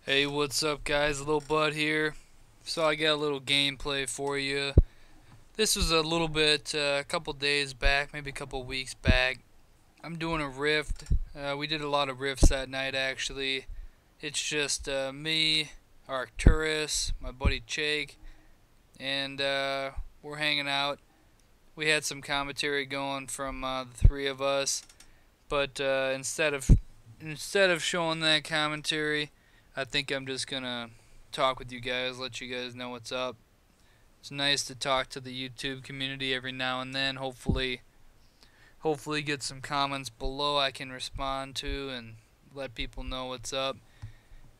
Hey, what's up guys, Lilbud here. So I got a little gameplay for you. This was a little bit, a couple days back, maybe a couple weeks back. I'm doing a rift. We did a lot of rifts that night actually. It's just me, Arcturus, my buddy Jake, and we're hanging out. We had some commentary going from the three of us, but instead of showing that commentary, I think I'm just gonna talk with you guys, let you guys know what's up. It's nice to talk to the YouTube community every now and then. Hopefully get some comments below I can respond to and let people know what's up.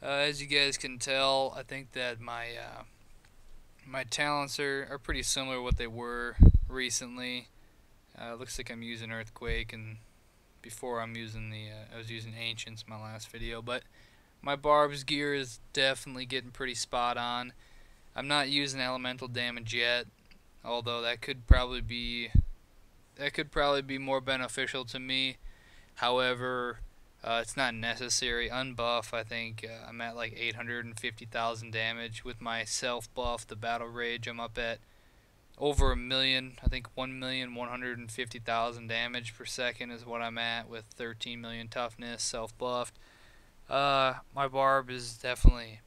As you guys can tell, I think that my talents are pretty similar to what they were recently. Looks like I'm using Earthquake, and before I was using Ancients in my last video, but my Barb's gear is definitely getting pretty spot on. I'm not using elemental damage yet, although that could probably be more beneficial to me. However, it's not necessary. Unbuff, I think I'm at like 850,000 damage. With my self buff, the Battle Rage, I'm up at over a million. I think 1,150,000 damage per second is what I'm at with 13 million toughness, self buffed. My Barb is definitely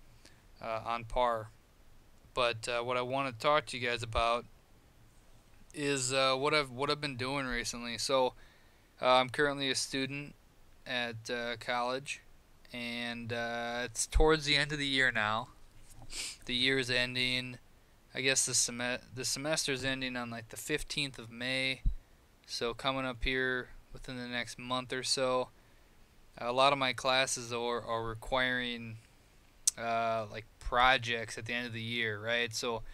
on par. But what I want to talk to you guys about is what I've been doing recently. So I'm currently a student at college, and it's towards the end of the year now. The year's ending. I guess the semester's ending on like the 15th of May. So coming up here within the next month or so. A lot of my classes are requiring like projects at the end of the year, right? So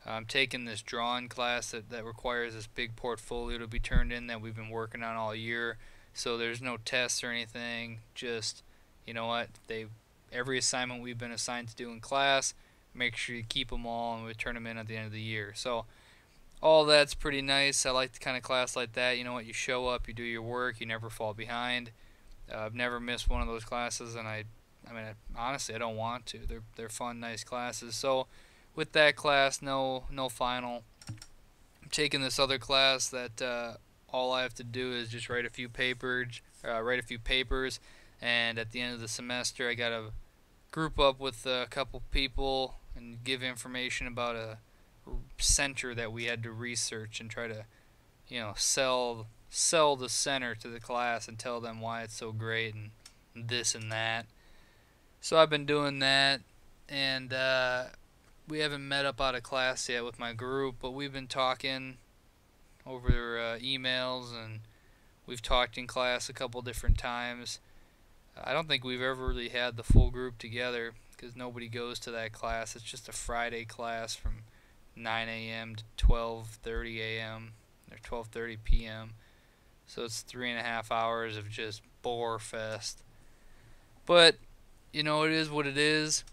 I'm taking this drawing class that requires this big portfolio to be turned in that we've been working on all year. So there's no tests or anything. Just, you know what, every assignment we've been assigned to do in class, make sure you keep them all, and we turn them in at the end of the year. So all that's pretty nice. I like the kind of class like that. You know what, you show up, you do your work, you never fall behind. I've never missed one of those classes, and I mean, honestly, I don't want to. They're fun, nice classes. So, with that class, no final. I'm taking this other class that all I have to do is just write a few papers, and at the end of the semester, I gotta group up with a couple people and give information about a center that we had to research and try to, sell the center to the class and tell them why it's so great and this and that. So I've been doing that, and we haven't met up out of class yet with my group, but we've been talking over emails, and we've talked in class a couple different times. I don't think we've ever really had the full group together because nobody goes to that class. It's just a Friday class from 9 a.m. to 12:30 a.m. or 12:30 p.m. So it's 3.5 hours of just bore fest. But, it is what it is.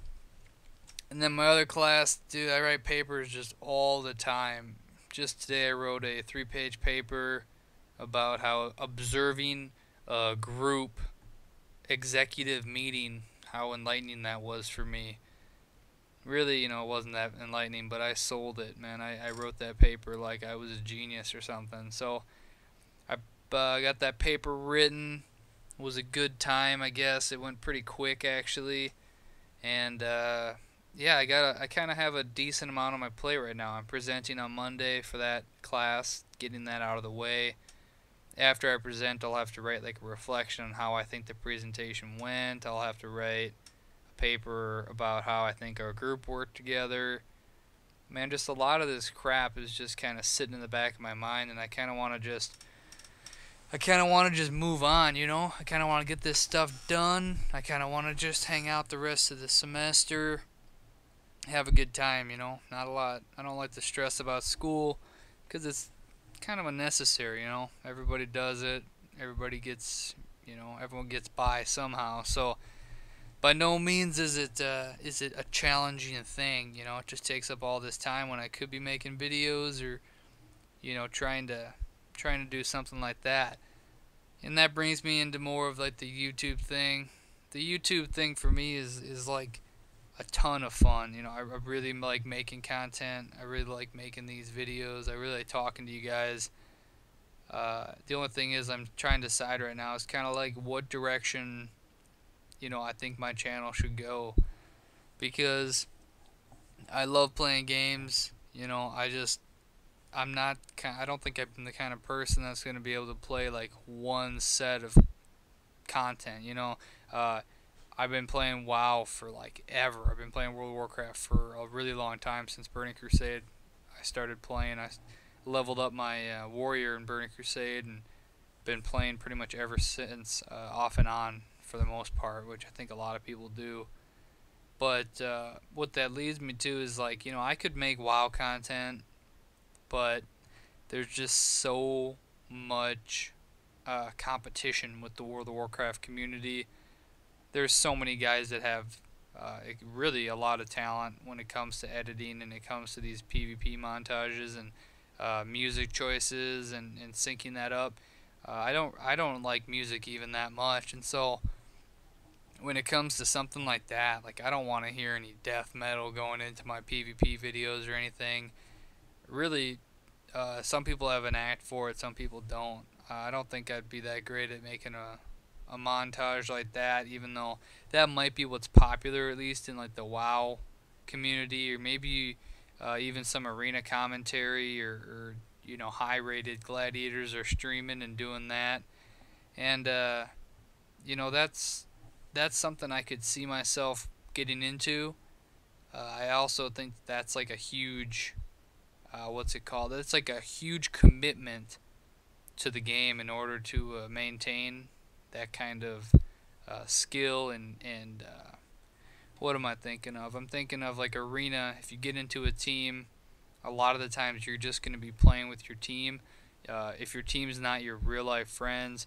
And then my other class, dude, I write papers just all the time. Just today I wrote a 3-page paper about how observing a group executive meeting, how enlightening that was for me. Really, it wasn't that enlightening, but I sold it, man. I wrote that paper like I was a genius or something. So I got that paper written. It was a good time, I guess. It went pretty quick actually, and yeah, I kind of have a decent amount on my plate right now. I'm presenting on Monday for that class, getting that out of the way. After I present, I'll have to write like a reflection on how I think the presentation went. I'll have to write a paper about how I think our group worked together. Man, just a lot of this crap is just kind of sitting in the back of my mind, and I kind of want to just move on, I kind of want to get this stuff done. I kind of want to just hang out the rest of the semester, have a good time, not a lot. I don't like to stress about school because it's kind of unnecessary, Everybody does it. Everybody gets, everyone gets by somehow. So by no means is it a challenging thing, It just takes up all this time when I could be making videos or, trying to do something like that. And that brings me into more of like the YouTube thing. The YouTube thing for me is like a ton of fun. You know, I really like making content. I really like making these videos. I really like talking to you guys. The only thing is I'm trying to decide right now is kind of like what direction, you know, I think my channel should go, because I love playing games. You know, I don't think I'm the kind of person that's going to be able to play like one set of content, you know. I've been playing WoW for like ever. I've been playing World of Warcraft for a really long time, since Burning Crusade. I started playing. I leveled up my warrior in Burning Crusade and been playing pretty much ever since, off and on for the most part, which I think a lot of people do. But what that leads me to is, like, you know, I could make WoW content, but there's just so much competition with the World of Warcraft community. There's so many guys that have really a lot of talent when it comes to editing and it comes to these PvP montages and music choices and syncing that up. I don't like music even that much, and so when it comes to something like that, like, I don't want to hear any death metal going into my PvP videos or anything. Really, some people have an act for it, some people don't. I don't think I'd be that great at making a montage like that, even though that might be what's popular, at least in like the WoW community, or maybe even some arena commentary, or you know, high-rated gladiators are streaming and doing that, and you know, that's something I could see myself getting into. I also think that's like a huge, what's it called? It's like a huge commitment to the game in order to maintain that kind of skill and what am I thinking of? I'm thinking of like arena. If you get into a team, a lot of the times you're just going to be playing with your team. If your team's not your real life friends,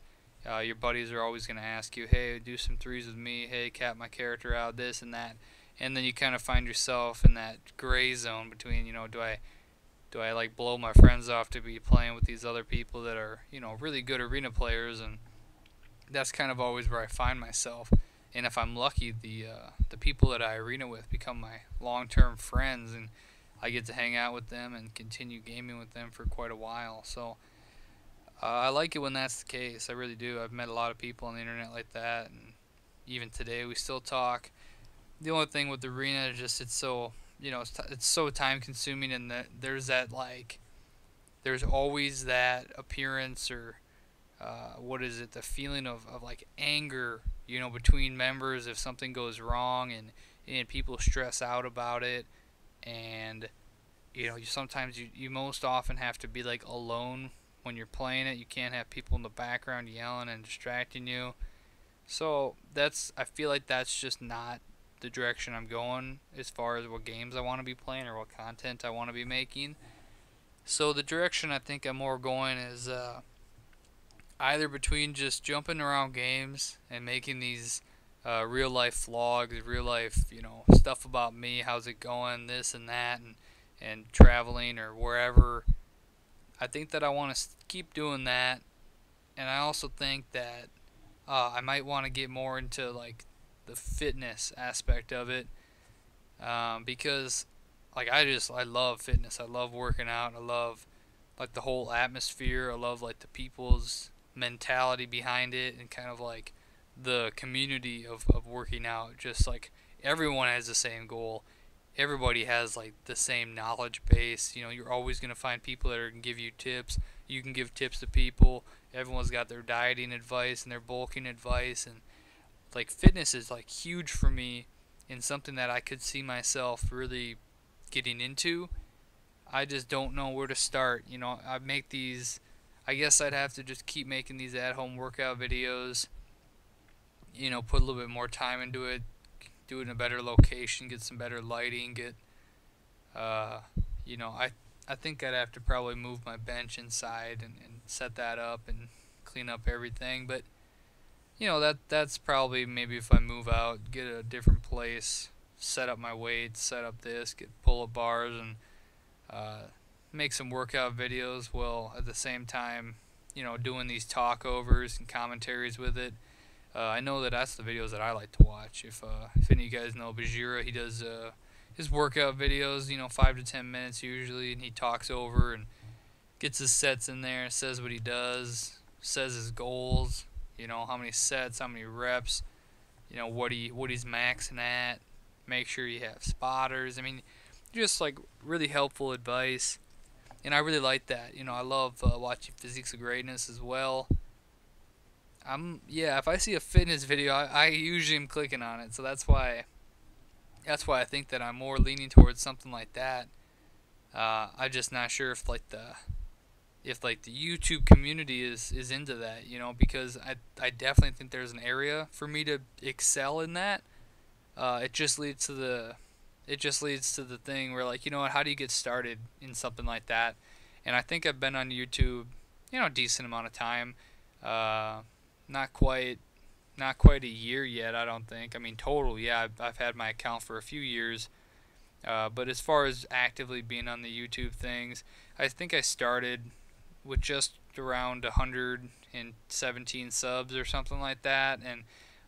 your buddies are always going to ask you, hey, do some threes with me, hey, cap my character out, this and that. And then you kind of find yourself in that gray zone between, you know, do I like blow my friends off to be playing with these other people that are, you know, really good arena players? And that's kind of always where I find myself. And if I'm lucky, the people that I arena with become my long-term friends, and I get to hang out with them and continue gaming with them for quite a while. So I like it when that's the case. I really do. I've met a lot of people on the internet like that, and even today we still talk. The only thing with the arena is just it's so, you know, it's so time consuming, and that there's always that appearance, or what is it, the feeling of like anger, you know, between members if something goes wrong, and people stress out about it. And you know, you most often have to be like alone when you're playing it. You can't have people in the background yelling and distracting you. So I feel like that's just not the direction I'm going as far as what games I want to be playing or what content I want to be making. So the direction I think I'm more going is either between just jumping around games and making these real life vlogs, real life, you know, stuff about me, how's it going, this and that, and traveling or wherever. I think that I want to keep doing that, and I also think that I might want to get more into like the fitness aspect of it, because like I love fitness. I love working out. I love like the whole atmosphere. I love like the people's mentality behind it, and kind of like the community of working out. Just like everyone has the same goal. Everybody has like the same knowledge base. You know, you're always going to find people that are going to give you tips. You can give tips to people. Everyone's got their dieting advice and their bulking advice, and like fitness is like huge for me, and something that I could see myself really getting into. I just don't know where to start. You know, I guess I'd have to just keep making these at-home workout videos. You know, put a little bit more time into it, do it in a better location, get some better lighting, you know, I think I'd have to probably move my bench inside and set that up and clean up everything. But you know, that's probably maybe if I move out, get a different place, set up my weights, set up this, get pull-up bars, and make some workout videos, while at the same time, you know, doing these talkovers and commentaries with it. I know that that's the videos that I like to watch. If any of you guys know Bajira, he does his workout videos, you know, 5 to 10 minutes usually, and he talks over and gets his sets in there, says what he does, says his goals, you know, how many sets, how many reps, you know, what he's maxing at. Make sure you have spotters. I mean, just like really helpful advice, and I really like that. You know, I love watching Physiques of Greatness as well. If I see a fitness video, I usually am clicking on it. So that's why I think that I'm more leaning towards something like that. I'm just not sure if the YouTube community is into that, you know, because I definitely think there's an area for me to excel in that. It just leads to the thing where, like, you know what, how do you get started in something like that? And I think I've been on YouTube, you know, a decent amount of time. Not quite a year yet, I don't think. I mean, total, yeah, I've had my account for a few years. But as far as actively being on the YouTube things, I think I started with just around 117 subs or something like that. And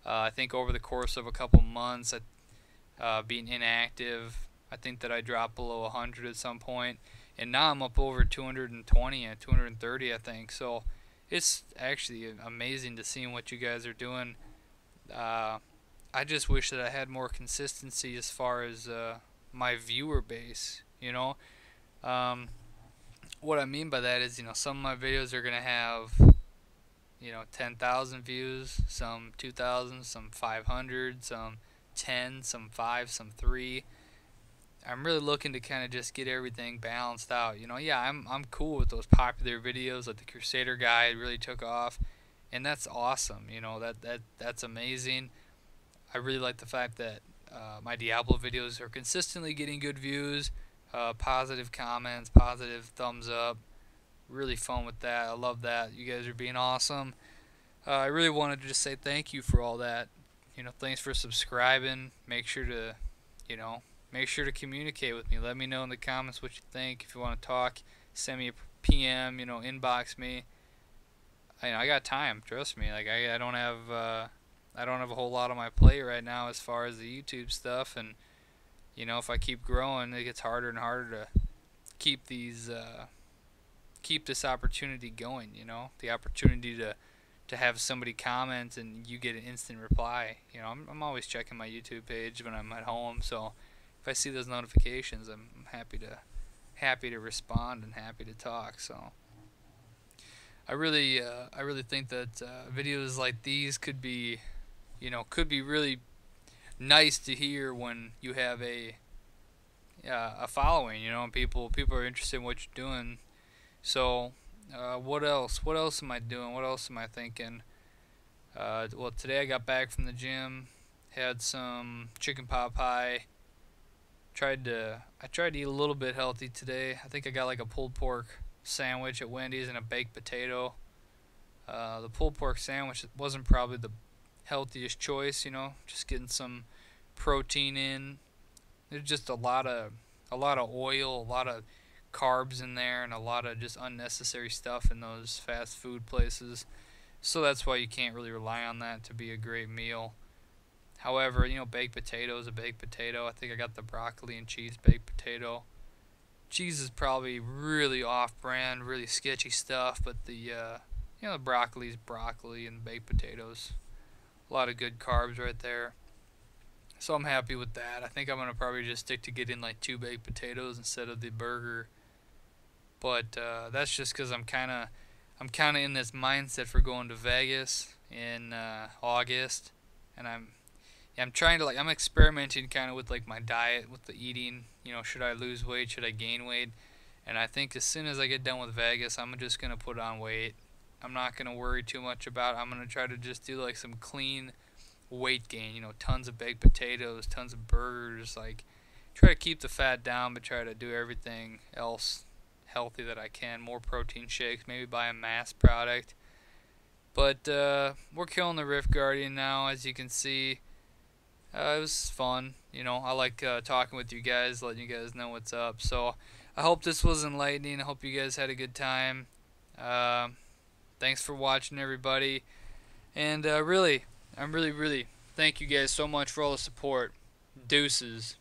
I think over the course of a couple months, being inactive, I think that I dropped below 100 at some point. And now I'm up over 220 and 230, I think. So it's actually amazing to see what you guys are doing. I just wish that I had more consistency as far as my viewer base, you know. What I mean by that is, you know, some of my videos are going to have, you know, 10,000 views, some 2,000, some 500, some 10, some 5, some 3. I'm really looking to kind of just get everything balanced out. You know, yeah, I'm cool with those popular videos, like the Crusader guy really took off, and that's awesome. You know, that's amazing. I really like the fact that my Diablo videos are consistently getting good views, positive comments, positive thumbs up. Really fun with that. I love that. You guys are being awesome. I really wanted to just say thank you for all that. You know, thanks for subscribing. Make sure to communicate with me. Let me know in the comments what you think. If you want to talk, send me a PM, you know, inbox me. I got time, trust me. Like, I don't have a whole lot on my plate right now as far as the YouTube stuff, and you know, if I keep growing, it gets harder and harder to keep this opportunity going, you know, the opportunity to have somebody comment and you get an instant reply. You know, I'm always checking my YouTube page when I'm at home, so if I see those notifications, I'm happy to respond and happy to talk. So I really think that videos like these could be really nice to hear when you have a following, you know, and people are interested in what you're doing. So what else am I doing? What else am I thinking? Well, today I got back from the gym, had some chicken pot pie. I tried to eat a little bit healthy today. I think I got like a pulled pork sandwich at Wendy's and a baked potato. The pulled pork sandwich wasn't probably the healthiest choice, you know, just getting some protein in. There's just a lot of oil, a lot of carbs in there, and a lot of just unnecessary stuff in those fast food places. So that's why you can't really rely on that to be a great meal. However, you know, baked potato is a baked potato. I think I got the broccoli and cheese baked potato. Cheese is probably really off-brand, really sketchy stuff, but the the broccoli is broccoli, and baked potatoes, a lot of good carbs right there. So I'm happy with that. I think I'm gonna probably just stick to getting like 2 baked potatoes instead of the burger. But that's just because I'm kind of in this mindset for going to Vegas in August, and I'm trying to, like, I'm experimenting kind of with like my diet, with the eating. You know, should I lose weight? Should I gain weight? And I think as soon as I get done with Vegas, I'm just gonna put on weight. I'm not gonna worry too much about it. I'm gonna try to just do like some clean weight gain. You know, tons of baked potatoes, tons of burgers. Like, try to keep the fat down, but try to do everything else healthy that I can. More protein shakes, maybe buy a mass product. But we're killing the Rift Guardian now, as you can see. It was fun, you know. I like talking with you guys, letting you guys know what's up. So I hope this was enlightening. I hope you guys had a good time. Thanks for watching, everybody. And really, I'm really thank you guys so much for all the support. Deuces.